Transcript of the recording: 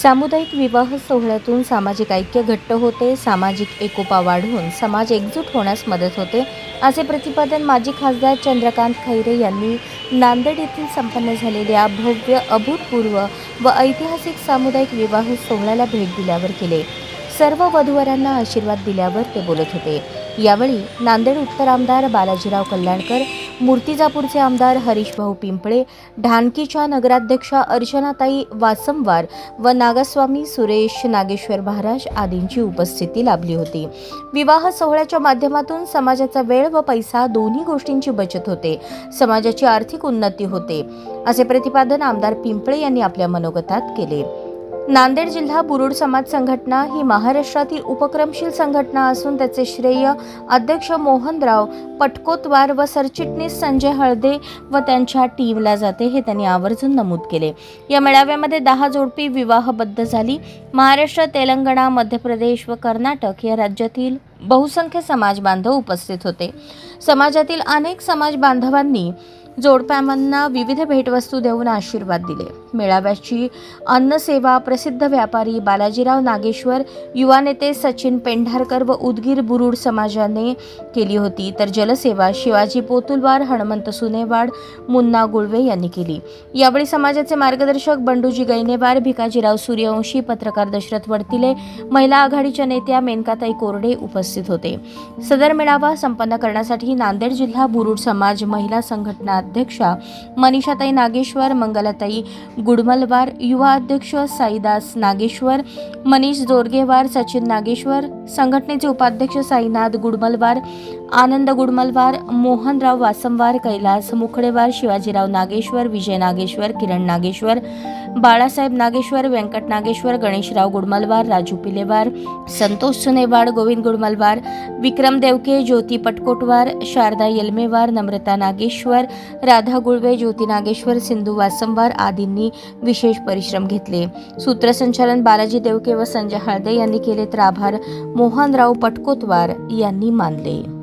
सामुदायिक विवाह सोहळ्यातून सामाजिक ऐक्य घट्ट होते, सामाजिक एकोपा वाढून समाज एकजूट होण्यास मदत होते, असे प्रतिपादन माजी खासदार चंद्रकांत खैरे यांनी नांदेड येथील संपन्न झालेल्या भव्य, अभूतपूर्व व ऐतिहासिक सामुदायिक विवाह सोहळ्याला भेट दिल्यावर केले. सर्व वधूवरांना आशीर्वाद दिल्यावर ते बोलत होते. यावेळी नांदेड उत्तर आमदार बालाजीराव कल्याणकर, मूर्तिजापूरचे आमदार हरीशभाऊ पिंपळे, ढानकीच्या नगराध्यक्षा अर्चनाताई वासमवार व नागस्वामी सुरेश नागेश्वर महाराज आदींची उपस्थिती लाभली होती. विवाह सोहळ्याच्या माध्यमातून समाजाचा वेळ व पैसा दोन्ही गोष्टींची बचत होते, समाजाची आर्थिक उन्नती होते, असे प्रतिपादन आमदार पिंपळे यांनी आपल्या मनोगतात केले. नांदेड जिल्हा बुरुड समाज संघटना ही महाराष्ट्रातील उपक्रमशील संघटना असून त्याचे श्रेय अध्यक्ष मोहनराव पटकोतवार व सरचिटणीस संजय हळदे व त्यांच्या टीमला जाते, हे त्यांनी आवर्जून नमूद केले. या मेळाव्यामध्ये 10 जोडपी विवाहबद्ध झाली. महाराष्ट्र, तेलंगणा, मध्य प्रदेश व कर्नाटक या राज्यातील बहुसंख्य समाज बांधव उपस्थित होते. समाजातील अनेक समाज बांधवांनी जोडप्यांना विविध भेटवस्तू देऊन आशीर्वाद दिले. मेळाव्याची अन्नसेवा प्रसिद्ध व्यापारी बालाजीराव नागेश्वर, युवा नेते सचिन पेंढारकर व उदगीर बुरुड समाजाने केली होती, तर जलसेवा शिवाजी पोतुलवार, हनुमंत सुनेवाड, मुन्ना गुळवे यांनी केली. यावेळी समाजाचे मार्गदर्शक बंडूजी गैनेवार, भिकाजीराव सूर्यवंशी, पत्रकार दशरथ वडतिले, महिला आघाडीच्या नेत्या मेनकाताई कोरडे उपस्थित होते. सदर मेळावा संपन्न करण्यासाठी नांदेड जिल्हा बुरुड समाज महिला संघटना अध्यक्षा मनीषाताई नागेश्वर, मंगलाताई गुडमलवार, युवा अध्यक्ष साईदास नागेश्वर, मनीष जोरगेवार, सचिन नागेश्वर, संघटनेचे उपाध्यक्ष साईनाथ गुडमलवार, आनंद गुडमलवार, मोहनराव वासमवार, कैलास मुखडेवार, शिवाजीराव नागेश्वर, विजय नागेश्वर, किरण नागेश्वर, बाळासाहेब नागेश्वर, व्यंकट नागेश्वर, गणेशराव गुडमलवार, राजू पिलेवार, संतोष सुनेवाड, गोविंद गुडमलवार, विक्रम देवके, ज्योती पटकोटवार, शारदा येलमेवार, नम्रता नागेश्वर, राधा गुळवे, ज्योती नागेश्वर, सिंधू वासमवार आदींनी विशेष परिश्रम घेतले. सूत्रसंचालन बालाजी देवके व संजय हळदे यांनी केले, तर आभार मोहनराव पटकोतवार यांनी मानले.